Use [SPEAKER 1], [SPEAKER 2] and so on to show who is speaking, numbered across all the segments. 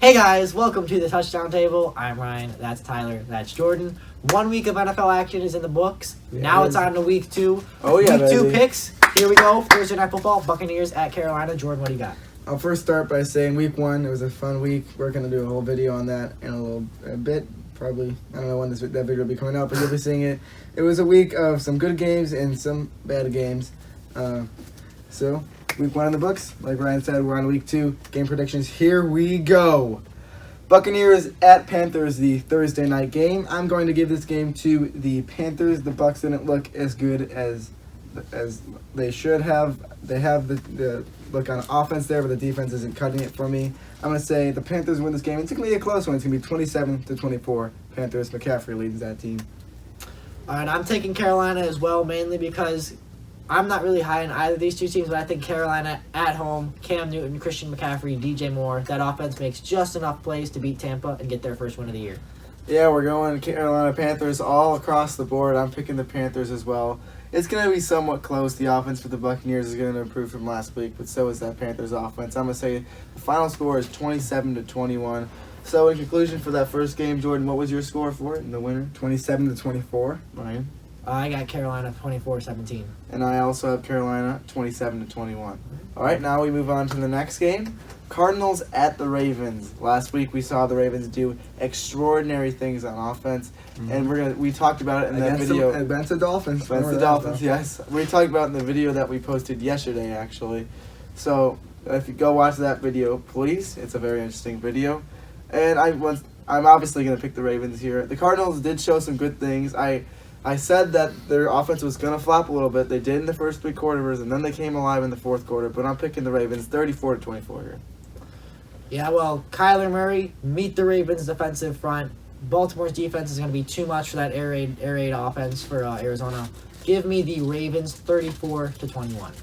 [SPEAKER 1] Hey guys, welcome to the Touchdown Table. I'm Ryan, that's Tyler, that's Jordan. 1 week of NFL action is in the books. Now it's on to week 2.
[SPEAKER 2] Oh yeah,
[SPEAKER 1] Week 2
[SPEAKER 2] baby.
[SPEAKER 1] picks. Here we go. Thursday Night Football, Buccaneers at Carolina. Jordan, what do you got?
[SPEAKER 2] I'll first start by saying week 1, it was a fun week. We're going to do a whole video on that in a bit. Probably, I don't know when that video will be coming out, but you'll be seeing it. It was a week of some good games and some bad games. So, week 1 in the books. Like Ryan said, we're on week 2. Game predictions, here we go. Buccaneers at Panthers, the Thursday night game. I'm going to give this game to the Panthers. The Bucs didn't look as good as they should have. They have the look on offense there, but the defense isn't cutting it for me. I'm going to say the Panthers win this game. It's going to be a close one. It's going to be 27-24. Panthers. McCaffrey leads that team.
[SPEAKER 1] All right, I'm taking Carolina as well, mainly because I'm not really high on either of these two teams, but I think Carolina at home, Cam Newton, Christian McCaffrey, DJ Moore, that offense makes just enough plays to beat Tampa and get their first win of the year.
[SPEAKER 2] Yeah, we're going Carolina Panthers all across the board. I'm picking the Panthers as well. It's going to be somewhat close. The offense for the Buccaneers is going to improve from last week, but so is that Panthers offense. I'm going to say the final score is 27-21. So in conclusion for that first game, Jordan, what was your score for it in the winner? 27-24. Ryan?
[SPEAKER 1] I got Carolina 24-17.
[SPEAKER 2] And I also have Carolina 27-21. All right, now we move on to the next game. Cardinals at the Ravens. Last week we saw the Ravens do extraordinary things on offense, and we talked about it in that video. Against the Dolphins.
[SPEAKER 1] Against
[SPEAKER 2] the Dolphins, yes. We talked about it in the video that we posted yesterday, actually. So if you go watch that video, please. It's a very interesting video. And I'm obviously going to pick the Ravens here. The Cardinals did show some good things. I said that their offense was going to flop a little bit. They did in the first 3 quarters, and then they came alive in the fourth quarter. But I'm picking the Ravens 34-24 here.
[SPEAKER 1] Yeah, well, Kyler Murray, meet the Ravens' defensive front. Baltimore's defense is going to be too much for that air raid offense for Arizona. Give me the Ravens 34-21.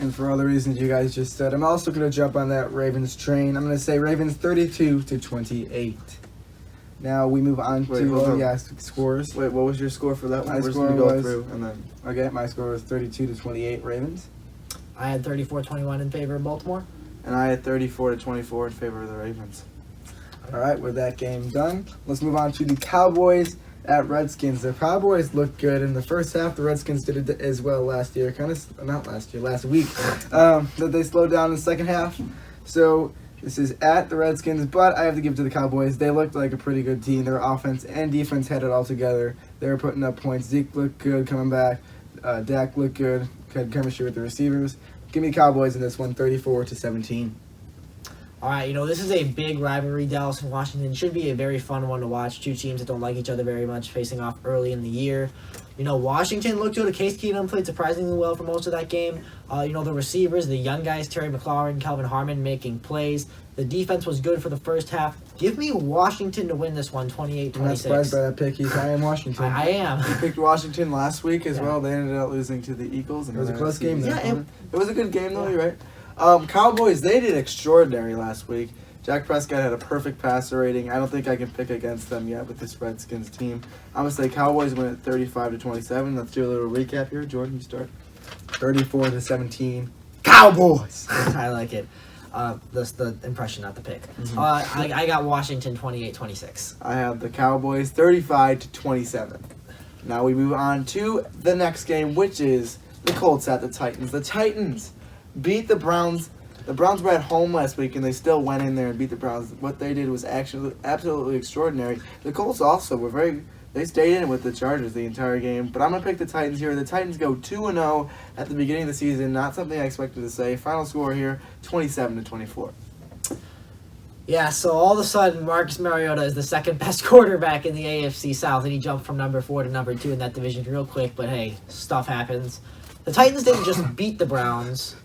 [SPEAKER 2] And for all the reasons you guys just said, I'm also going to jump on that Ravens train. I'm going to say Ravens 32-28. Now we move on to scores.
[SPEAKER 1] Wait, what was your score for that one?
[SPEAKER 2] My score was my score was 32-28 Ravens.
[SPEAKER 1] I had 34-21 in favor of Baltimore.
[SPEAKER 2] And I had 34-24 in favor of the Ravens. All right, with that game done, let's move on to the Cowboys at Redskins. The Cowboys looked good in the first half. The Redskins did it as well last week. That they slowed down in the second half. So this is at the Redskins, but I have to give it to the Cowboys. They looked like a pretty good team. Their offense and defense had it all together. They were putting up points. Zeke looked good coming back. Dak looked good. Had chemistry with the receivers. Give me Cowboys in this one, 34-17.
[SPEAKER 1] All right, this is a big rivalry. Dallas and Washington should be a very fun one to watch. Two teams that don't like each other very much facing off early in the year. Washington looked good. Case Keenum played surprisingly well for most of that game. The receivers, the young guys, Terry McLaurin, Kelvin Harmon making plays. The defense was good for the first half. Give me Washington to win this one, 28-26.
[SPEAKER 2] I'm not surprised by that pick. He's high in Washington.
[SPEAKER 1] I am.
[SPEAKER 2] He picked Washington last week as well. They ended up losing to the Eagles. And
[SPEAKER 1] it was a close game, though.
[SPEAKER 2] Yeah, it was a good game, though. You're right. Cowboys, they did extraordinary last week. Jack Prescott had a perfect passer rating. I don't think I can pick against them yet with this Redskins team. I'm going to say Cowboys win at 35-27. Let's do a little recap here. Jordan, you start. 34-17. Cowboys!
[SPEAKER 1] I like it. That's the impression, not the pick. I got Washington 28-26.
[SPEAKER 2] I have the Cowboys 35-27. Now we move on to the next game, which is the Colts at the Titans. The Titans beat the Browns. The Browns were at home last week, and they still went in there and beat the Browns. What they did was actually absolutely extraordinary. The Colts also were they stayed in with the Chargers the entire game. But I'm going to pick the Titans here. The Titans go 2-0 at the beginning of the season. Not something I expected to say. Final score here, 27-24.
[SPEAKER 1] Yeah, so all of a sudden, Marcus Mariota is the second best quarterback in the AFC South, and he jumped from number 4 to number 2 in that division real quick. But hey, stuff happens. The Titans didn't just beat the Browns.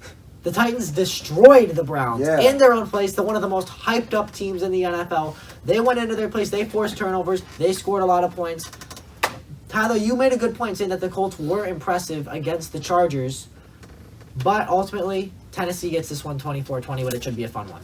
[SPEAKER 1] The Titans destroyed the Browns in their own place. They're one of the most hyped-up teams in the NFL. They went into their place. They forced turnovers. They scored a lot of points. Tyler, you made a good point saying that the Colts were impressive against the Chargers. But ultimately, Tennessee gets this one 24-20, but it should be a fun one.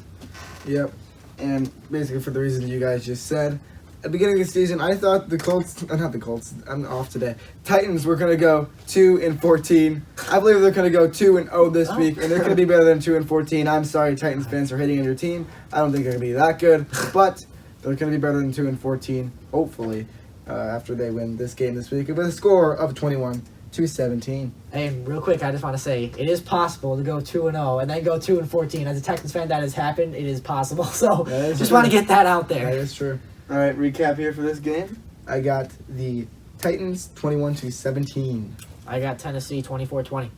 [SPEAKER 2] Yep. And basically for the reasons you guys just said, the beginning of the season, I thought the Colts, not the Colts, I'm off today. Titans were going to go 2-14. I believe they're going to go 2-0 this week, and they're going to be better than 2-14. I'm sorry, Titans fans, for hating on your team. I don't think they're going to be that good, but they're going to be better than 2-14, hopefully, after they win this game this week with a score of 21-17.
[SPEAKER 1] And real quick, I just want to say, it is possible to go 2-0 and then go 2-14. As a Texans fan, that has happened. It is possible. So just want to get that out there.
[SPEAKER 2] That is true.
[SPEAKER 3] All right, recap here for this game.
[SPEAKER 2] I got the Titans 21-17.
[SPEAKER 1] I got Tennessee 24-20.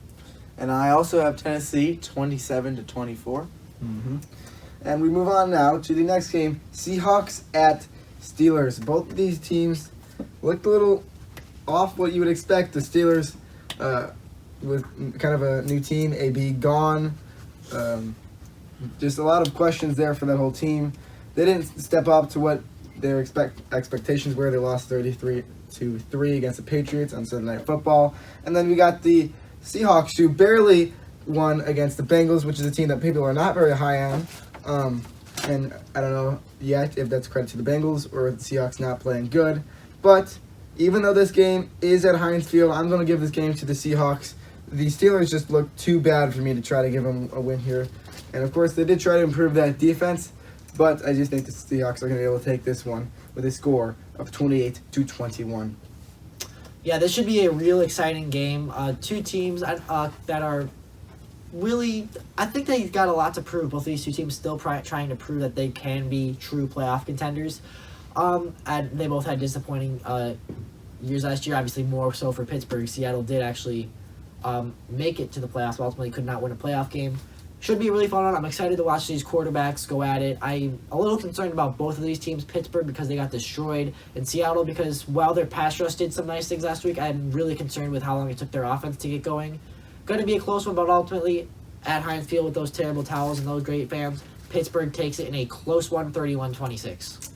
[SPEAKER 3] And I also have Tennessee 27-24.
[SPEAKER 2] Mm-hmm. And we move on now to the next game, Seahawks at Steelers. Both of these teams looked a little off what you would expect. The Steelers with kind of a new team, AB gone. Just a lot of questions there for that whole team. They didn't step up to what their expectations were. They lost 33-3 against the Patriots on Sunday Night Football. And then we got the Seahawks, who barely won against the Bengals, which is a team that people are not very high on. And I don't know yet if that's credit to the Bengals or the Seahawks not playing good. But even though this game is at Heinz Field, I'm going to give this game to the Seahawks. The Steelers just look too bad for me to try to give them a win here. And, of course, they did try to improve that defense, but I just think the Seahawks are going to be able to take this one with a score of 28-21.
[SPEAKER 1] Yeah, this should be a real exciting game. Two teams that are really, I think they got a lot to prove. Both of these two teams still trying to prove that they can be true playoff contenders. And they both had disappointing years last year, obviously more so for Pittsburgh. Seattle did actually make it to the playoffs, but ultimately could not win a playoff game. Should be a really fun one. I'm excited to watch these quarterbacks go at it. I'm a little concerned about both of these teams, Pittsburgh because they got destroyed, and Seattle because while their pass rush did some nice things last week, I'm really concerned with how long it took their offense to get going. Going to be a close one, but ultimately at Heinz Field with those terrible towels and those great fans, Pittsburgh takes it in a close one, 31-26.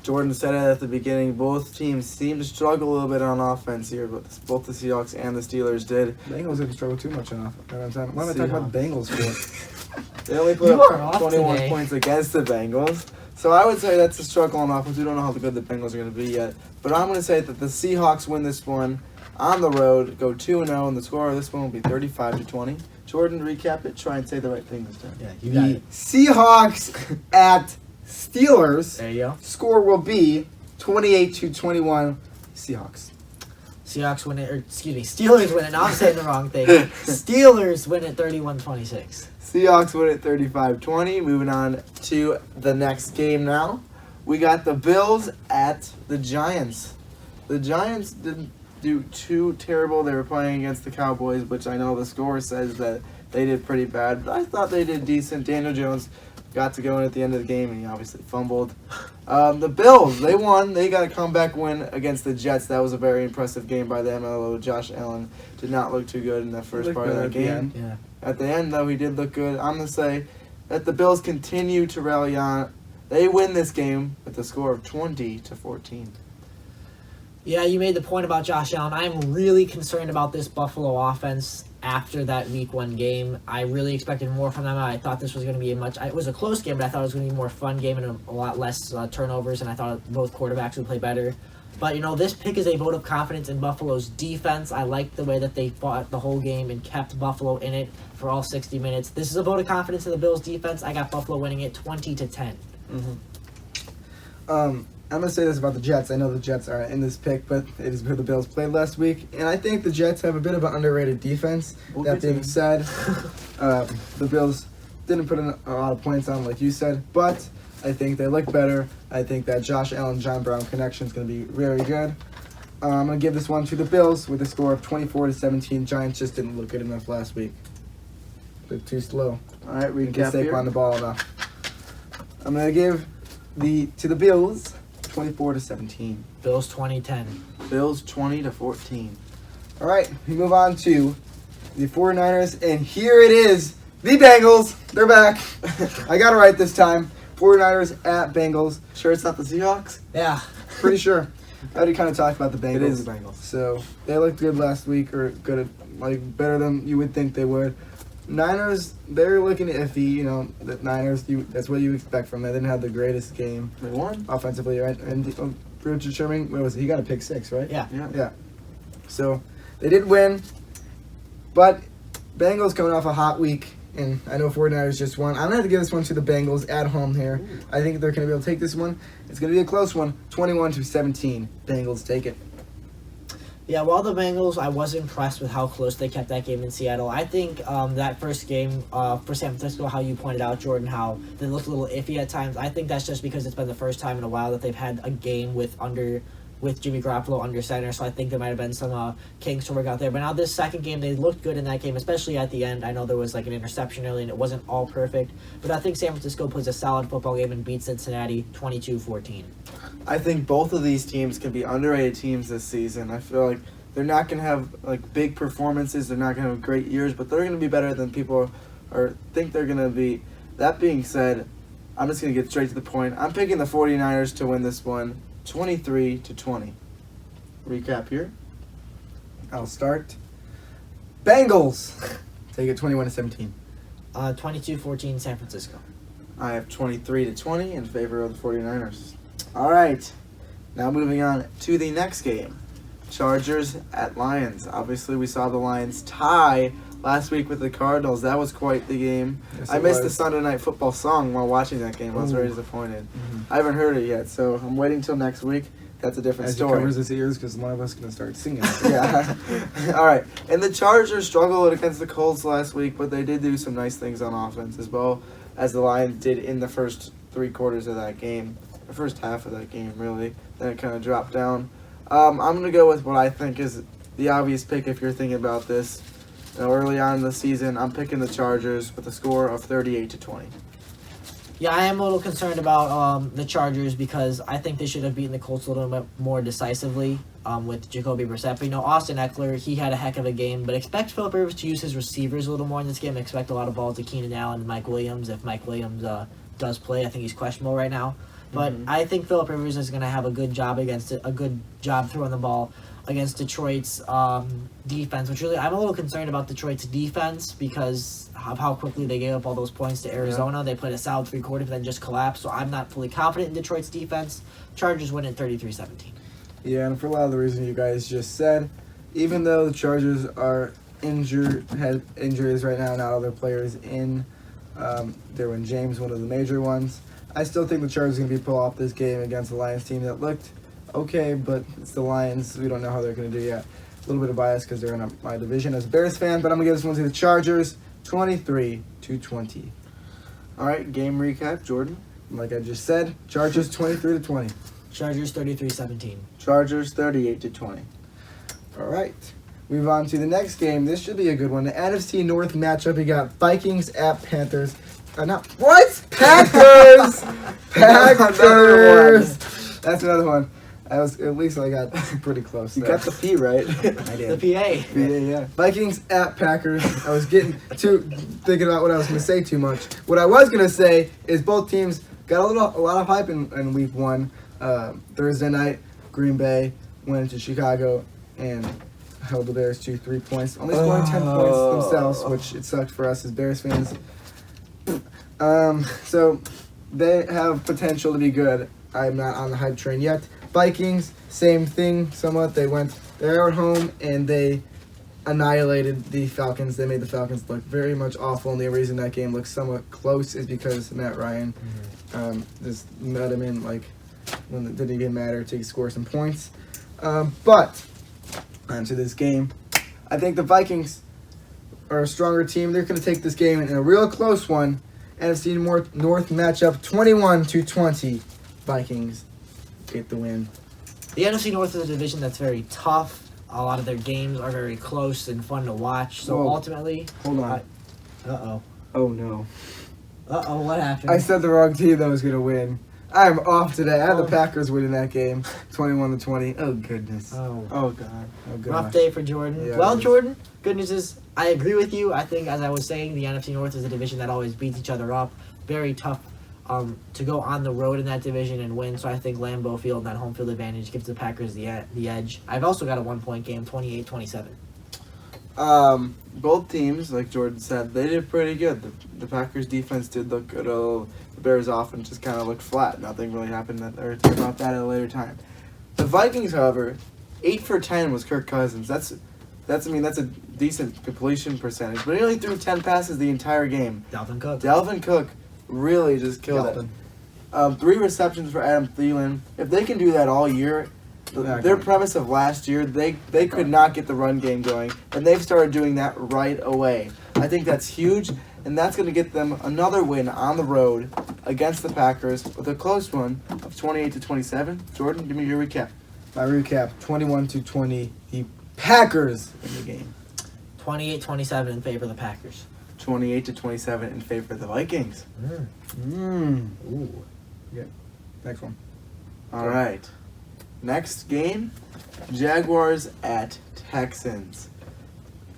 [SPEAKER 3] Jordan said it at the beginning. Both teams seem to struggle a little bit on offense here, but both the Seahawks and the Steelers did.
[SPEAKER 2] Bengals didn't struggle too much on offense. What am I talking about the Bengals for?
[SPEAKER 3] They only put up 21 points against the Bengals. So I would say that's a struggle on offense. We don't know how good the Bengals are going to be yet. But I'm going to say that the Seahawks win this one on the road, go 2-0, and the score of this one will be 35-20. Jordan, recap it. Try and say the right thing this time.
[SPEAKER 1] Yeah, you got it.
[SPEAKER 2] Seahawks at Steelers.
[SPEAKER 1] There you go.
[SPEAKER 2] Score will be 28-21 Seahawks.
[SPEAKER 1] Seahawks win it, or excuse me, Steelers win it. Now I'm saying the wrong thing. Steelers win it 31-26.
[SPEAKER 3] Seahawks win it 35-20. Moving on to the next game now. We got the Bills at the Giants. The Giants didn't do too terrible. They were playing against the Cowboys, which I know the score says that they did pretty bad, but I thought they did decent. Daniel Jones got to go in at the end of the game, and he obviously fumbled. The Bills, they won. They got a comeback win against the Jets. That was a very impressive game by them, although Josh Allen did not look too good in the first part of that game.
[SPEAKER 1] Yeah.
[SPEAKER 3] At the end, though, he did look good. I'm going to say that the Bills continue to rally on. They win this game with a score of 20-14.
[SPEAKER 1] Yeah, you made the point about Josh Allen. I'm really concerned about this Buffalo offense after that Week 1 game. I really expected more from them. I thought this was going to be it was a close game, but I thought it was going to be a more fun game and a lot less turnovers, and I thought both quarterbacks would play better. But, this pick is a vote of confidence in Buffalo's defense. I like the way that they fought the whole game and kept Buffalo in it for all 60 minutes. This is a vote of confidence in the Bills' defense. I got Buffalo winning it 20-10.
[SPEAKER 2] I'm going to say this about the Jets. I know the Jets are in this pick, but it is who the Bills played last week. And I think the Jets have a bit of an underrated defense. That being said, the Bills didn't put in a lot of points on, like you said, but I think they look better. I think that Josh Allen-John Brown connection is going to be very good. I'm going to give this one to the Bills with a score of 24-17. Giants just didn't look good enough last week. A bit too slow.
[SPEAKER 3] All right,
[SPEAKER 2] Get
[SPEAKER 3] recap
[SPEAKER 2] Saquon
[SPEAKER 3] here.
[SPEAKER 2] the ball enough. I'm going to give to the Bills 24-17.
[SPEAKER 1] Bills 20-10.
[SPEAKER 3] Bills 20-14.
[SPEAKER 2] All right, we move on to the 49ers, and here it is. The Bengals, they're back. I got it right this time. 49ers at Bengals.
[SPEAKER 3] Sure it's not the Seahawks?
[SPEAKER 1] Yeah.
[SPEAKER 2] Pretty sure. I already kind of talked about the Bengals.
[SPEAKER 3] It is the Bengals.
[SPEAKER 2] So they looked good last week, or good, better than you would think they would. Niners, they're looking iffy. You know, the Niners, that's what you expect from them. They didn't have the greatest game
[SPEAKER 3] They won.
[SPEAKER 2] offensively, right? And Richard Sherman, what was it? He got a pick 6, right?
[SPEAKER 1] Yeah.
[SPEAKER 2] Yeah. So they did win, but Bengals coming off a hot week, and I know 49ers just won. I'm going to have to give this one to the Bengals at home here.
[SPEAKER 1] Ooh.
[SPEAKER 2] I think they're going to be able to take this one. It's going to be a close one, 21-17. Bengals take it.
[SPEAKER 1] Yeah, well, the Bengals, I was impressed with how close they kept that game in Seattle. I think that first game for San Francisco, how you pointed out, Jordan, how they looked a little iffy at times. I think that's just because it's been the first time in a while that they've had a game with Jimmy Garoppolo under center, so I think there might have been some kinks to work out there. But now this second game, they looked good in that game, especially at the end. I know there was like an interception early, and it wasn't all perfect. But I think San Francisco plays a solid football game and beats Cincinnati 22-14.
[SPEAKER 3] I think both of these teams can be underrated teams this season. I feel like they're not going to have like big performances. They're not going to have great years, but they're going to be better than people think they're going to be. That being said, I'm just going to get straight to the point. I'm picking the 49ers to win this one, 23-20. Recap here.
[SPEAKER 2] I'll start. Bengals take it 21-17.
[SPEAKER 1] 22-14 San Francisco.
[SPEAKER 3] I have 23-20 in favor of the 49ers. All right. Now moving on to the next game. Chargers at Lions. Obviously, we saw the Lions tie last week with the Cardinals. That was quite the game.
[SPEAKER 2] Yes,
[SPEAKER 3] I
[SPEAKER 2] it
[SPEAKER 3] missed the
[SPEAKER 2] was.
[SPEAKER 3] Sunday Night Football song while watching that game. I was very disappointed.
[SPEAKER 2] Mm-hmm.
[SPEAKER 3] I haven't heard it yet, so I'm waiting till next week. That's a different
[SPEAKER 2] As he
[SPEAKER 3] story.
[SPEAKER 2] covers his ears, because one of us is going to start singing.
[SPEAKER 3] Yeah. All right. And the Chargers struggled against the Colts last week, but they did do some nice things on offense as well as the Lions did in the first 3 quarters of that game. The first half of that game, really. Then it kind of dropped down. I'm going to go with what I think is the obvious pick if you're thinking about this. You know, early on in the season, I'm picking the Chargers with a score of 38-20.
[SPEAKER 1] Yeah, I am a little concerned about the Chargers because I think they should have beaten the Colts a little bit more decisively with Jacoby Brissett. But, you know, Austin Eckler, he had a heck of a game. But expect Philip Rivers to use his receivers a little more in this game. Expect a lot of balls to Keenan Allen and Mike Williams. If Mike Williams does play, I think he's questionable right now. But I think Philip Rivers is going to have a good job throwing the ball against Detroit's defense, which really I'm a little concerned about Detroit's defense because of how quickly they gave up all those points to Arizona. Yeah. They played a solid 3 quarters, but then just collapsed. So I'm not fully confident in Detroit's defense. Chargers win at 33-17.
[SPEAKER 2] Yeah, and for a lot of the reasons you guys just said, even though the Chargers are had injuries right now, not all their players in. Derwin James, one of the major ones. I still think the Chargers are going to pull off this game against the Lions team that looked okay, but it's the Lions. We don't know how they're going to do yet. A little bit of bias because they're in my division as a Bears fan, but I'm going to give this one to the Chargers, 23-20.
[SPEAKER 3] All right, game recap, Jordan.
[SPEAKER 2] Like I just said, Chargers 23-20.
[SPEAKER 1] Chargers 33-17.
[SPEAKER 3] Chargers 38-20.
[SPEAKER 2] All right. Move on to the next game. This should be a good one. The NFC North matchup. We got Vikings at Panthers. What? Packers! Packers! That's another one. At least I got pretty close.
[SPEAKER 3] You got the P right.
[SPEAKER 2] I did.
[SPEAKER 1] The PA.
[SPEAKER 3] Yeah.
[SPEAKER 2] Vikings at Packers. I was getting thinking about what I was going to say too much. What I was going to say is both teams got a lot of hype in week 1. Thursday night, Green Bay went into Chicago and held the Bears to 3 points. Only scoring 10 points themselves, which it sucked for us as Bears fans. So they have potential to be good. I'm not on the hype train yet. Vikings, same thing somewhat. They're at home and they annihilated the Falcons. They made the Falcons look very much awful, and the reason that game looks somewhat close is because Matt Ryan just met him in like when it didn't even matter to score some points. But onto this game, I think the Vikings are a stronger team. They're going to take this game in a real close one. NFC North matchup, 21-20. Vikings get the win.
[SPEAKER 1] The NFC North is a division that's very tough. A lot of their games are very close and fun to watch. So
[SPEAKER 2] Whoa.
[SPEAKER 1] ultimately,
[SPEAKER 2] Hold on. Oh no.
[SPEAKER 1] What happened?
[SPEAKER 2] I said the wrong team that was going to win. I'm off today. I had the Packers winning that game, 21-20. Oh goodness.
[SPEAKER 1] Oh
[SPEAKER 3] God.
[SPEAKER 2] Oh gosh.
[SPEAKER 1] rough day for Jordan.
[SPEAKER 2] Yeah,
[SPEAKER 1] Well,
[SPEAKER 2] it is.
[SPEAKER 1] Jordan, good news is I agree with you. I think, as I was saying, the NFC North is a division that always beats each other up. Very tough to go on the road in that division and win. So I think Lambeau Field, that home field advantage, gives the Packers the edge. I've also got a 1-point game, 28-27.
[SPEAKER 3] Both teams, like Jordan said, they did pretty good. The Packers defense did look good. Although the Bears offense just kind of looked flat. Nothing really happened. Or about that at a later time. The Vikings, however, 8 for 10 was Kirk Cousins. That's a decent completion percentage. But he only threw 10 passes the entire game. Dalvin Cook really just killed it. 3 receptions for Adam Thielen. If they can do that all year, their premise of last year, they could not get the run game going, and they've started doing that right away. I think that's huge, and that's going to get them another win on the road against the Packers with a close one of 28-27. Jordan, give me your recap.
[SPEAKER 2] My recap: 21-20. The Packers in the game.
[SPEAKER 1] 28-27 in favor of the Packers.
[SPEAKER 3] 28-27 in favor of the Vikings.
[SPEAKER 2] Ooh. Yeah. Next one.
[SPEAKER 3] All right. Next game, Jaguars at Texans.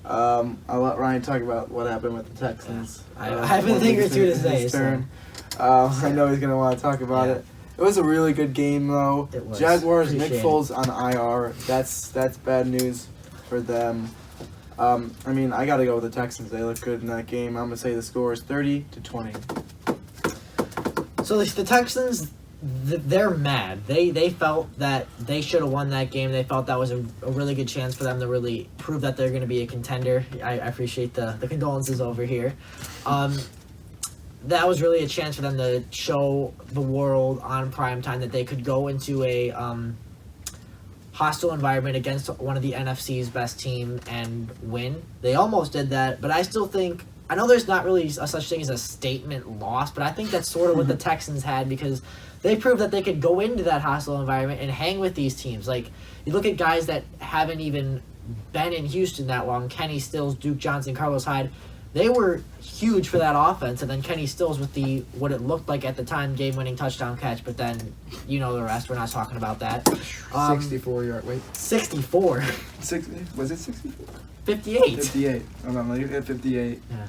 [SPEAKER 3] I'll let Ryan talk about what happened with the Texans.
[SPEAKER 1] I have a thing or two to say.
[SPEAKER 3] I know he's going to want to talk about it. It was a really good game, though.
[SPEAKER 1] It was.
[SPEAKER 3] Jaguars, Nick Foles on IR. That's bad news for them. I got to go with the Texans. They look good in that game. I'm going to say the score is 30-20.
[SPEAKER 1] So the Texans, they're mad. They felt that they should have won that game. They felt that was a really good chance for them to really prove that they're going to be a contender. I appreciate the condolences over here. That was really a chance for them to show the world on primetime that they could go into a hostile environment against one of the NFC's best team and win. They almost did that, but I still think, I know there's not really a such thing as a statement loss, but I think that's sort of what the Texans had, because they proved that they could go into that hostile environment and hang with these teams. Like, you look at guys that haven't even been in Houston that long, Kenny Stills, Duke Johnson, Carlos Hyde. They were huge for that offense, and then Kenny Stills with the what it looked like at the time game-winning touchdown catch, but then you know the rest. We're not talking about that.
[SPEAKER 2] 64-yard. Wait.
[SPEAKER 1] 64.
[SPEAKER 2] 60, was it 64?
[SPEAKER 1] 58.
[SPEAKER 2] 58. Hold on, let me get 58.
[SPEAKER 1] Yeah.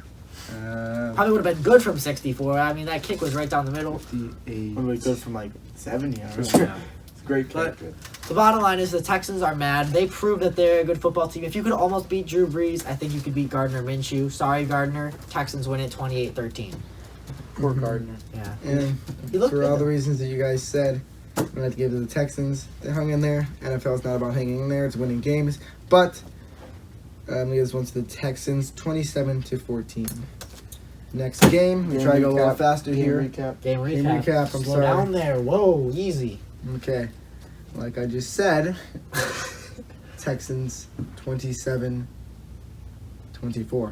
[SPEAKER 1] Probably would have been good from 64. I mean, that kick was right down the middle.
[SPEAKER 2] 58.
[SPEAKER 3] Probably good from like 7 yards.
[SPEAKER 1] Yeah.
[SPEAKER 3] It's a great play.
[SPEAKER 1] The bottom line is the Texans are mad. They proved that they're a good football team. If you could almost beat Drew Brees, I think you could beat Gardner Minshew. Sorry, Gardner. Texans win it 28-13.
[SPEAKER 3] Poor Gardner.
[SPEAKER 1] Yeah.
[SPEAKER 2] And for all the reasons that you guys said, I'm going to have to give it to the Texans. They hung in there. NFL is not about hanging in there. It's winning games. But I'm going to give this one to the Texans, 27-14. Next game. We try to go a little faster here.
[SPEAKER 1] Game recap.
[SPEAKER 2] I'm
[SPEAKER 1] Slow
[SPEAKER 2] sorry.
[SPEAKER 1] down there. Whoa, easy.
[SPEAKER 2] Okay. Like I just said, Texans 27-24.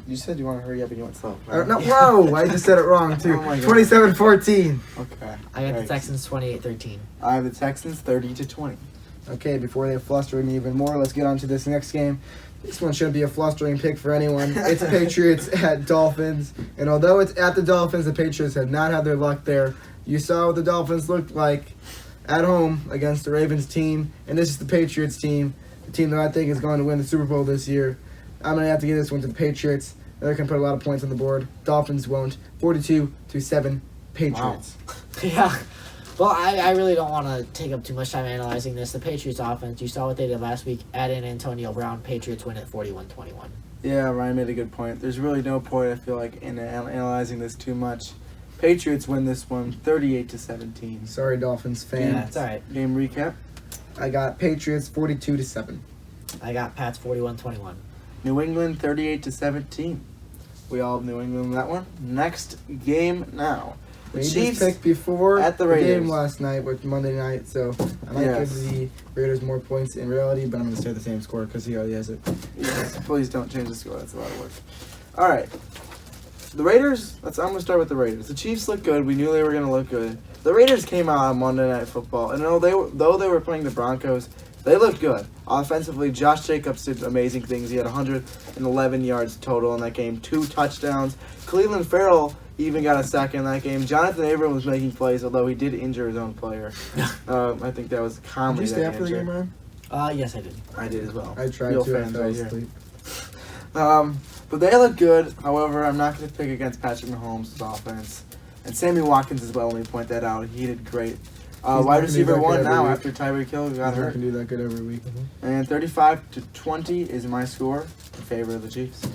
[SPEAKER 3] You said you want to hurry up and you want slow.
[SPEAKER 2] No, whoa! I just said it wrong too.
[SPEAKER 3] Oh my God.
[SPEAKER 2] 27-14.
[SPEAKER 3] Okay.
[SPEAKER 1] I got the Texans 28-13.
[SPEAKER 3] I have the Texans 30-20.
[SPEAKER 2] Okay, before they fluster me even more, let's get on to this next game. This one shouldn't be a flustering pick for anyone. It's Patriots at Dolphins. And although it's at the Dolphins, the Patriots have not had their luck there. You saw what the Dolphins looked like at home against the Ravens team. And this is the Patriots team, the team that I think is going to win the Super Bowl this year. I'm going to have to give this one to the Patriots. They're going to put a lot of points on the board. Dolphins won't. 42-7 Patriots.
[SPEAKER 1] Wow. Yeah. Well, I really don't want to take up too much time analyzing this. The Patriots offense, you saw what they did last week. Add in Antonio Brown. Patriots win at 41-21.
[SPEAKER 3] Yeah, Ryan made a good point. There's really no point, I feel like, in analyzing this too much. Patriots win this one 38-17.
[SPEAKER 2] Sorry, Dolphins fans.
[SPEAKER 1] Yeah, it's all right.
[SPEAKER 3] Game recap.
[SPEAKER 2] I got Patriots 42-7.
[SPEAKER 1] I got Pats 41-21.
[SPEAKER 3] New England 38-17. We all have New England in that one. Next game now. The
[SPEAKER 2] We
[SPEAKER 3] Chiefs
[SPEAKER 2] just picked before
[SPEAKER 3] at the
[SPEAKER 2] the
[SPEAKER 3] Raiders.
[SPEAKER 2] game last night, with Monday night, so I might
[SPEAKER 3] Yes.
[SPEAKER 2] give the Raiders more points in reality, but I'm going to say the same score because he already has it.
[SPEAKER 3] Yes, please don't change the score. That's a lot of work. All right. The Raiders, I'm going to start with the Raiders. The Chiefs look good. We knew they were going to look good. The Raiders came out on Monday Night Football, and though they were playing the Broncos, they looked good. Offensively, Josh Jacobs did amazing things. He had 111 yards total in that game, 2 touchdowns. Cleveland Farrell even got a sack in that game. Jonathan Abram was making plays, although he did injure his own player. I think that was
[SPEAKER 2] Did
[SPEAKER 3] calmly
[SPEAKER 2] you stay
[SPEAKER 3] that
[SPEAKER 2] after the
[SPEAKER 3] injury.
[SPEAKER 2] game, Ryan?
[SPEAKER 1] Yes, I did.
[SPEAKER 3] I did as well.
[SPEAKER 2] I tried
[SPEAKER 3] Real
[SPEAKER 2] to. I
[SPEAKER 3] fans
[SPEAKER 2] fell
[SPEAKER 3] right here.
[SPEAKER 2] asleep.
[SPEAKER 3] But they look good. However, I'm not going to pick against Patrick Mahomes' offense. And Sammy Watkins as well, let me point that out. He did great. Wide receiver 1 now after Tyreek Hill got
[SPEAKER 2] He's not
[SPEAKER 3] hurt.
[SPEAKER 2] gonna do that good every week.
[SPEAKER 3] And 35-20 is my score in favor of the Chiefs.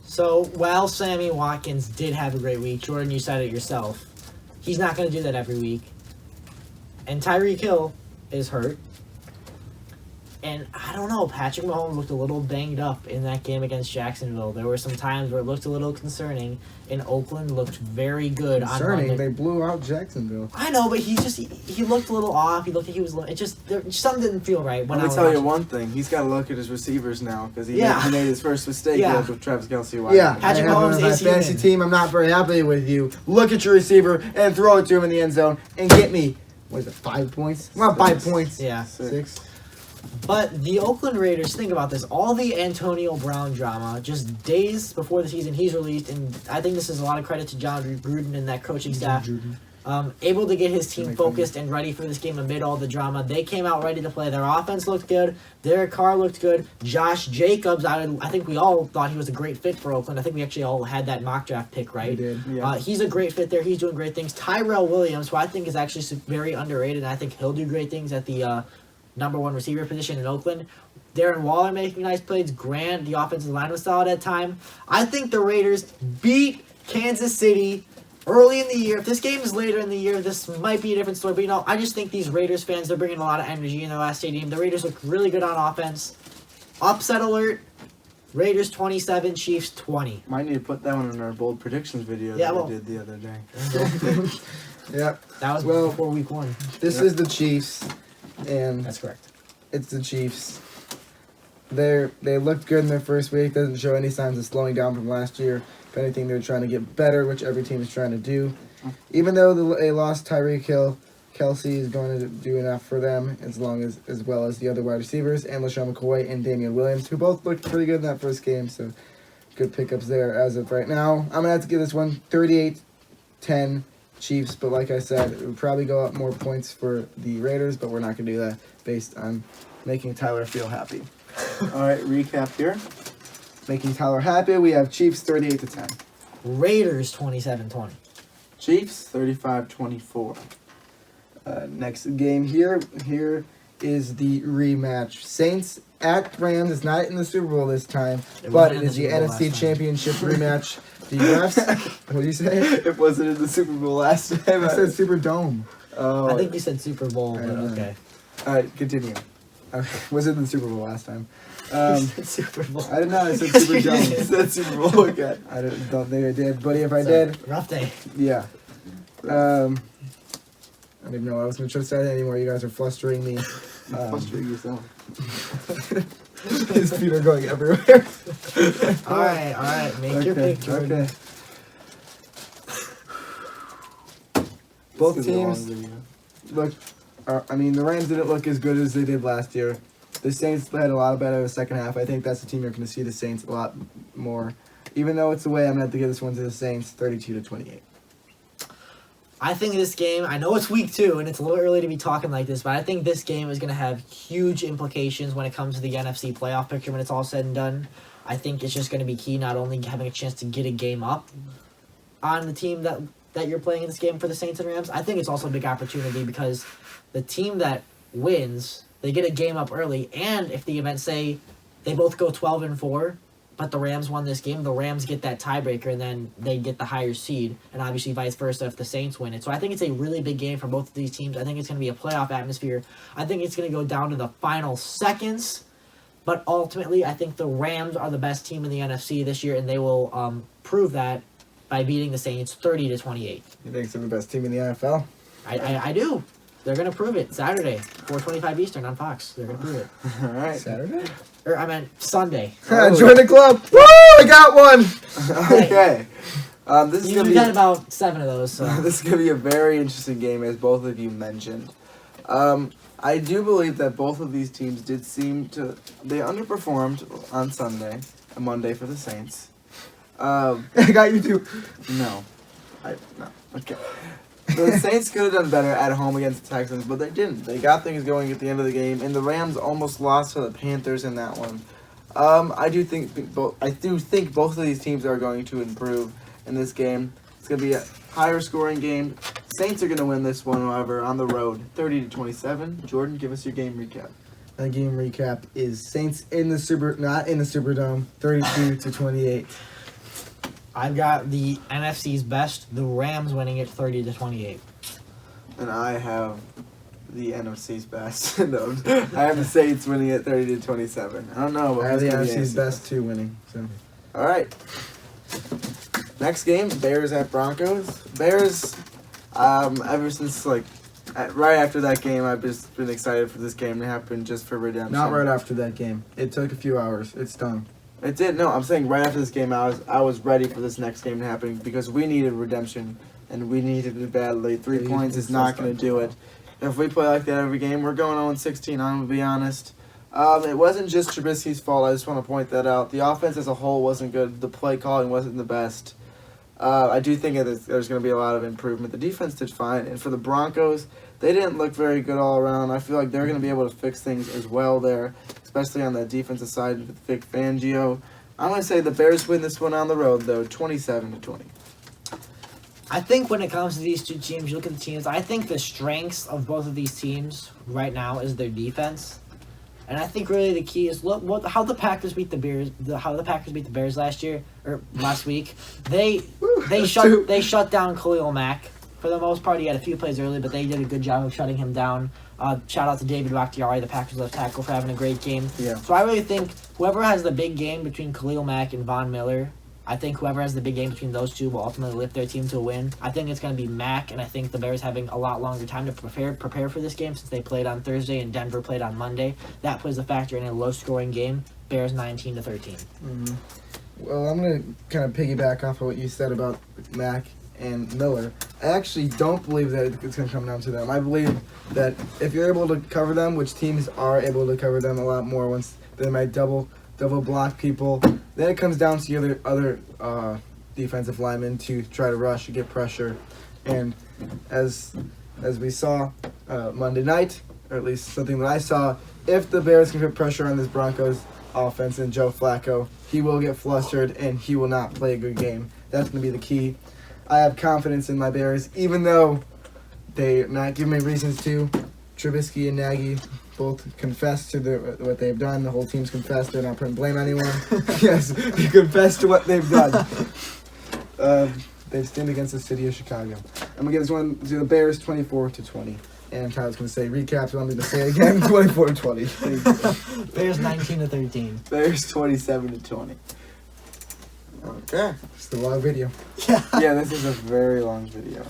[SPEAKER 1] So, while Sammy Watkins did have a great week, Jordan, you said it yourself, he's not going to do that every week. And Tyreek Hill is hurt. And I don't know, Patrick Mahomes looked a little banged up in that game against Jacksonville. There were some times where it looked a little concerning, and Oakland looked very good on
[SPEAKER 2] Concerning,
[SPEAKER 1] Monday.
[SPEAKER 2] they blew out Jacksonville.
[SPEAKER 1] I know, but he looked a little off. He looked like he was. Something didn't feel right.
[SPEAKER 3] Let me tell you one thing. He's got to look at his receivers now because he made his first mistake with Travis Kelce.
[SPEAKER 2] Yeah,
[SPEAKER 1] Patrick
[SPEAKER 2] I have
[SPEAKER 1] Mahomes
[SPEAKER 2] him on my
[SPEAKER 1] is
[SPEAKER 2] fantasy
[SPEAKER 1] human.
[SPEAKER 2] team. I'm not very happy with you. Look at your receiver and throw it to him in the end zone and get me. What is it? 5 points? Not 5 points.
[SPEAKER 1] Yeah.
[SPEAKER 2] 6.
[SPEAKER 1] But the Oakland Raiders, think about this. All the Antonio Brown drama, just days before the season, he's released, and I think this is a lot of credit to John Gruden and that coaching staff. Able to get his team focused and ready for this game amid all the drama. They came out ready to play. Their offense looked good. Derek Carr looked good. Josh Jacobs, I think we all thought he was a great fit for Oakland. I think we actually all had that mock draft pick, right?
[SPEAKER 2] We did.
[SPEAKER 3] Yeah.
[SPEAKER 1] He's a great fit there. He's doing great things. Tyrell Williams, who I think is actually very underrated, and I think he'll do great things at the number 1 receiver position in Oakland. Darren Waller making nice plays. Grant, the offensive line was solid at time. I think the Raiders beat Kansas City early in the year. If this game is later in the year, this might be a different story. But, I just think these Raiders fans, they're bringing a lot of energy in their last stadium. The Raiders look really good on offense. Upset alert. Raiders 27, Chiefs 20.
[SPEAKER 3] Might need to put that one in our bold predictions video we did the other day.
[SPEAKER 2] Yep.
[SPEAKER 1] That was
[SPEAKER 2] Well,
[SPEAKER 1] before week 1.
[SPEAKER 2] This is the Chiefs, and
[SPEAKER 1] That's correct.
[SPEAKER 2] it's the Chiefs. They looked good in their first week. Doesn't show any signs of slowing down from last year. If anything, they're trying to get better, which every team is trying to do. Even though they lost Tyreek Hill, Kelsey is going to do enough for them as well as the other wide receivers and LaShawn McCoy and Damian Williams, who both looked pretty good in that first game. So good pickups there as of right now. I'm gonna have to give this one 38-10 Chiefs, but like I said, it would probably go up more points for the Raiders, but we're not gonna do that based on making Tyler feel happy.
[SPEAKER 3] All right, recap here.
[SPEAKER 2] Making Tyler happy, we have Chiefs 38-10.
[SPEAKER 1] Raiders 27-20.
[SPEAKER 3] Chiefs 35-24.
[SPEAKER 2] Next game here is the rematch. Saints at Rams. It's not in the Super Bowl this time, but it is the NFC Championship rematch. The refs. What did you say?
[SPEAKER 3] It wasn't in the Super Bowl last time.
[SPEAKER 2] I said Superdome.
[SPEAKER 3] Oh,
[SPEAKER 1] I think you said Super Bowl, but
[SPEAKER 2] don't know.
[SPEAKER 1] okay.
[SPEAKER 3] All right, continue.
[SPEAKER 2] Okay. Was it in the Super Bowl last time?
[SPEAKER 1] You said Super Bowl.
[SPEAKER 2] I did not. I said
[SPEAKER 1] Yes, you
[SPEAKER 2] Superdome.
[SPEAKER 1] did.
[SPEAKER 3] You said Super Bowl again.
[SPEAKER 2] I don't think I did, but if I
[SPEAKER 1] It's a
[SPEAKER 2] did,
[SPEAKER 1] rough day.
[SPEAKER 2] yeah. I didn't know I was going to try to say that anymore. You guys are flustering me.
[SPEAKER 3] Frustrate yourself.
[SPEAKER 2] His feet are going everywhere.
[SPEAKER 1] All right. Make your pick, Jordan.
[SPEAKER 2] Okay. Both
[SPEAKER 3] This is a long
[SPEAKER 2] teams
[SPEAKER 3] video.
[SPEAKER 2] look. The Rams didn't look as good as they did last year. The Saints had a lot better in the second half. I think that's the team you're going to see the Saints a lot more. Even though it's away, I'm going to have to give this one to the Saints, 32-28.
[SPEAKER 1] I think this game, I know it's week 2 and it's a little early to be talking like this, but I think this game is going to have huge implications when it comes to the NFC playoff picture when it's all said and done. I think it's just going to be key not only having a chance to get a game up on the team that you're playing in this game for the Saints and Rams. I think it's also a big opportunity because the team that wins, they get a game up early, and if the event, say, they both go 12-4, but the Rams won this game, the Rams get that tiebreaker, and then they get the higher seed, and obviously vice versa if the Saints win it. So I think it's a really big game for both of these teams. I think it's going to be a playoff atmosphere. I think it's going to go down to the final seconds, but ultimately I think the Rams are the best team in the NFC this year, and they will prove that by beating the Saints 30-28.
[SPEAKER 2] You think they're the best team in the NFL?
[SPEAKER 1] I do. They're going to prove it Saturday, 4:25 Eastern on Fox. They're going to prove it.
[SPEAKER 3] All right.
[SPEAKER 2] Saturday?
[SPEAKER 1] Or I meant Sunday.
[SPEAKER 2] Join the club. Woo! I got one.
[SPEAKER 3] Okay. This is
[SPEAKER 1] You've got about 7 of those. So.
[SPEAKER 3] This is gonna be a very interesting game, as both of you mentioned. I do believe that both of these teams they underperformed on Sunday and Monday for the Saints.
[SPEAKER 2] I got you too.
[SPEAKER 3] No. Okay. The Saints could have done better at home against the Texans, but they didn't. They got things going at the end of the game, and the Rams almost lost to the Panthers in that one. I do think both of these teams are going to improve in this game. It's going to be a higher scoring game, Saints are going to win this one, however, on the road, 30-27. Jordan, give us your game recap.
[SPEAKER 2] My game recap is Saints not in the Superdome, 32-28.
[SPEAKER 1] I've got the NFC's best, the Rams winning it 30-28.
[SPEAKER 3] And I have the NFC's best. No, I have the Saints winning it 30-27. I don't know. But
[SPEAKER 2] I have the
[SPEAKER 3] who's gonna be
[SPEAKER 2] NFC's best too winning. So.
[SPEAKER 3] All right. Next game, Bears at Broncos. Bears, ever since right after that game, I've just been excited for this game to happen just for redemption.
[SPEAKER 2] Not right after that game. It took a few hours. It's done.
[SPEAKER 3] It did. No, I'm saying right after this game, I was ready for this next game to happen because we needed redemption and we needed it badly. 3 points is not going to do it. If we play like that every game, we're going 0-16. I'm going to be honest. It wasn't just Trubisky's fault. I just want to point that out. The offense as a whole wasn't good. The play calling wasn't the best. I do think there's going to be a lot of improvement. The defense did fine. And for the Broncos, they didn't look very good all around. I feel like they're going to be able to fix things as well there, especially on that defensive side with Vic Fangio. I'm going to say the Bears win this one on the road, though, 27-20.
[SPEAKER 1] I think when it comes to these two teams, you look at the teams, I think the strengths of both of these teams right now is their defense. And I think really the key is how the Packers beat the Bears. How the Packers beat the Bears last week. They shut down Khalil Mack for the most part. He had a few plays early, but they did a good job of shutting him down. Shout out to David Bakhtiari, the Packers left tackle, for having a great game.
[SPEAKER 2] Yeah.
[SPEAKER 1] So I really think whoever has the big game between Khalil Mack and Von Miller, I think whoever has the big game between those two will ultimately lift their team to a win. I think it's going to be Mack, and I think the Bears having a lot longer time to prepare for this game since they played on Thursday and Denver played on Monday. That plays a factor in a low-scoring game. Bears 19-13.
[SPEAKER 2] Mm-hmm. Well, I'm going to kind of piggyback off of what you said about Mack and Miller. I actually don't believe that it's going to come down to them. I believe that if you're able to cover them, which teams are able to cover them a lot more once they might double block people, then it comes down to your other defensive linemen to try to rush and get pressure. And as we saw Monday night, or at least something that I saw, if the Bears can put pressure on this Broncos offense and Joe Flacco, he will get flustered and he will not play a good game. That's going to be the key. I have confidence in my Bears, even though they're not giving me reasons to. Trubisky and Nagy both confessed to what they've done. The whole team's confessed. They're not putting blame on anyone. Yes, they confessed to what they've done. They stand against the city of Chicago. I'm going to give this one to the Bears 24-20. And Kyle's going to say recaps. You want me to say it again? 24-20.
[SPEAKER 1] Bears 19-13.
[SPEAKER 3] Bears 27-20. Okay.
[SPEAKER 2] It's a long video.
[SPEAKER 3] Yeah, this is a very long video.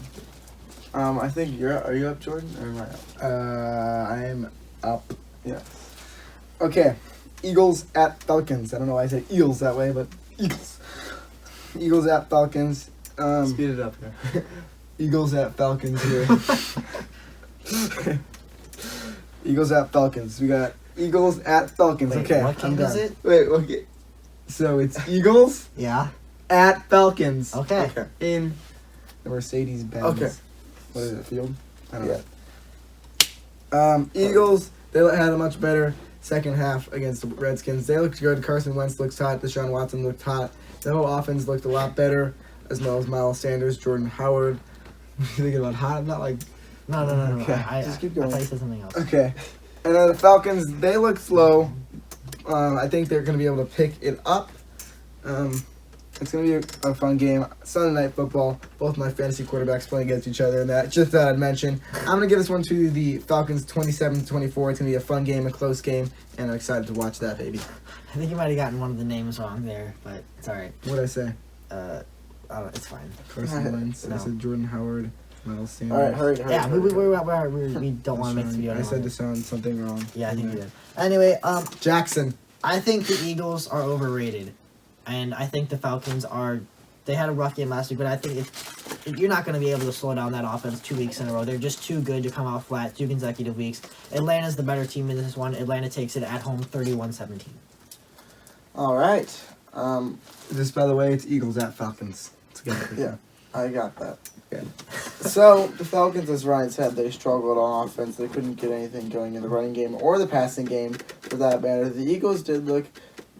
[SPEAKER 3] I think are you up, Jordan, or am I up?
[SPEAKER 2] I'm up.
[SPEAKER 3] Yeah.
[SPEAKER 2] Okay. Eagles at Falcons. I don't know why I said Eagles that way, but Eagles. Eagles at Falcons.
[SPEAKER 3] Speed it up here.
[SPEAKER 2] Eagles at Falcons here. Eagles at Falcons. We got Eagles at Falcons.
[SPEAKER 1] Wait,
[SPEAKER 2] okay.
[SPEAKER 1] what game is it?
[SPEAKER 2] Wait, okay. So it's Eagles
[SPEAKER 1] Yeah.
[SPEAKER 2] at Falcons.
[SPEAKER 1] Okay.
[SPEAKER 2] In the Mercedes-Benz.
[SPEAKER 3] Okay.
[SPEAKER 2] What is it, field? I don't
[SPEAKER 3] Yeah.
[SPEAKER 2] know. Eagles, they had a much better second half against the Redskins. They looked good. Carson Wentz looked hot. Deshaun Watson looked hot. The whole offense looked a lot better, as well as Miles Sanders, Jordan Howard. What are you thinking about hot? I'm not like...
[SPEAKER 1] No.
[SPEAKER 2] Okay,
[SPEAKER 1] Just
[SPEAKER 2] keep
[SPEAKER 1] I
[SPEAKER 2] going.
[SPEAKER 1] thought you said something else.
[SPEAKER 2] Okay. And then the Falcons, they look slow. I think they're going to be able to pick it up. It's going to be a fun game. Sunday Night Football. Both my fantasy quarterbacks playing against each other. And that just thought I'd mention. I'm going to give this one to the Falcons 27-24. It's going to be a fun game, a close game. And I'm excited to watch that, baby.
[SPEAKER 1] I think you might have gotten one of the names wrong there, but it's alright.
[SPEAKER 2] What'd I say?
[SPEAKER 1] It's fine.
[SPEAKER 2] Carson Wentz.
[SPEAKER 1] No.
[SPEAKER 2] I said Jordan Howard. Miles Sanders.
[SPEAKER 3] All right, hurry.
[SPEAKER 1] Yeah, we don't want to make the video.
[SPEAKER 2] I said
[SPEAKER 1] anymore.
[SPEAKER 2] Deshaun something wrong.
[SPEAKER 1] Yeah, I think you did. Anyway,
[SPEAKER 2] Jackson.
[SPEAKER 1] I think the Eagles are overrated, and I think the Falcons they had a rough game last week, but I think you're not going to be able to slow down that offense 2 weeks in a row. They're just too good to come out flat 2 consecutive weeks. Atlanta's the better team in this one. Atlanta takes it at home 31-17.
[SPEAKER 3] All right.
[SPEAKER 2] Just by the way, it's Eagles at Falcons.
[SPEAKER 3] Yeah, I got that.
[SPEAKER 2] Okay.
[SPEAKER 3] So, the Falcons, as Ryan said, they struggled on offense. They couldn't get anything going in the running game or the passing game, for that matter. The Eagles did look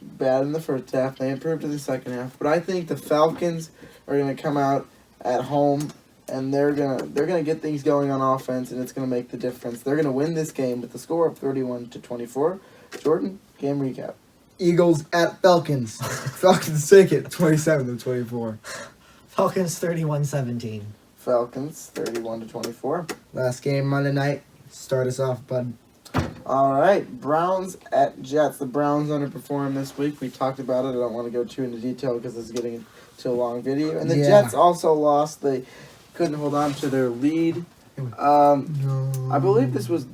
[SPEAKER 3] bad in the first half. They improved in the second half. But I think the Falcons are going to come out at home and they're gonna get things going on offense, and it's gonna make the difference. They're gonna win this game with the score of 31-24. Jordan, game recap.
[SPEAKER 2] Eagles at Falcons. Falcons take it 27-24.
[SPEAKER 1] Falcons 31-17.
[SPEAKER 3] Falcons 31-24.
[SPEAKER 2] Last game Monday night. Start us off, bud.
[SPEAKER 3] All right, Browns at Jets. The Browns underperformed this week. We talked about it. I don't want to go too into detail because it's getting to a long video. And the Jets also lost. They couldn't hold on to their lead. I believe this was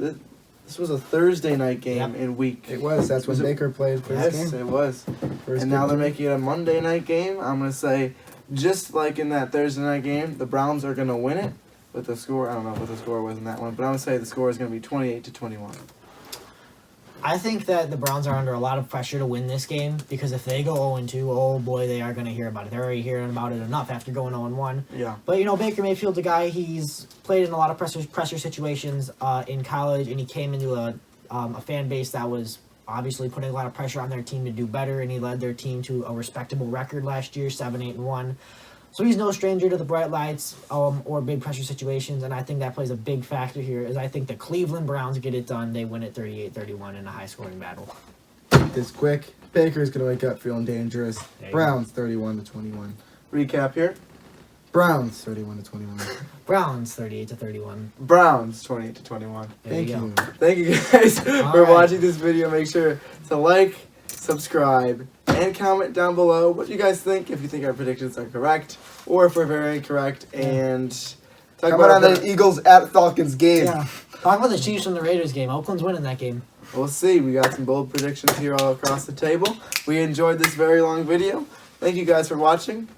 [SPEAKER 3] a Thursday night game in week.
[SPEAKER 2] It was. That's when Baker played for this
[SPEAKER 3] Yes,
[SPEAKER 2] game.
[SPEAKER 3] it was.
[SPEAKER 2] First
[SPEAKER 3] And now they're
[SPEAKER 2] game.
[SPEAKER 3] making it a Monday night game. I'm going to say, just like in that Thursday night game, the Browns are going to win it with the score. I don't know what the score was in that one, but I'm going to say the score is going to be 28-21.
[SPEAKER 1] I think that the Browns are under a lot of pressure to win this game because if they go 0-2, oh boy, they are going to hear about it. They're already hearing about it enough after going 0-1.
[SPEAKER 3] Yeah.
[SPEAKER 1] But, Baker Mayfield's a guy, he's played in a lot of pressure situations in college, and he came into a fan base that was obviously putting a lot of pressure on their team to do better, and he led their team to a respectable record last year, 7-8-1. So he's no stranger to the bright lights or big pressure situations, and I think that plays a big factor here. Is I think the Cleveland Browns get it done. They win it 38-31 in a high-scoring battle.
[SPEAKER 2] This quick. Baker's going to wake up feeling dangerous. Browns 31-21.
[SPEAKER 3] Recap here.
[SPEAKER 2] Browns 31-21.
[SPEAKER 1] Browns 38-31.
[SPEAKER 3] Browns 28-21.
[SPEAKER 1] There
[SPEAKER 2] Thank
[SPEAKER 1] you go.
[SPEAKER 2] you.
[SPEAKER 3] Thank you guys for
[SPEAKER 1] right.
[SPEAKER 3] watching this video. Make sure to like, subscribe, and comment down below what you guys think, if you think our predictions are correct or if we're very incorrect, and talk
[SPEAKER 2] Comment
[SPEAKER 3] about
[SPEAKER 2] on the Eagles at Falcons game.
[SPEAKER 1] Yeah. Talk about the Chiefs and the Raiders game. Oakland's winning that game.
[SPEAKER 3] We'll see. We got some bold predictions here all across the table. We enjoyed this very long video. Thank you guys for watching,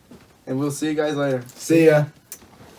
[SPEAKER 3] and we'll see you guys later.
[SPEAKER 2] See ya.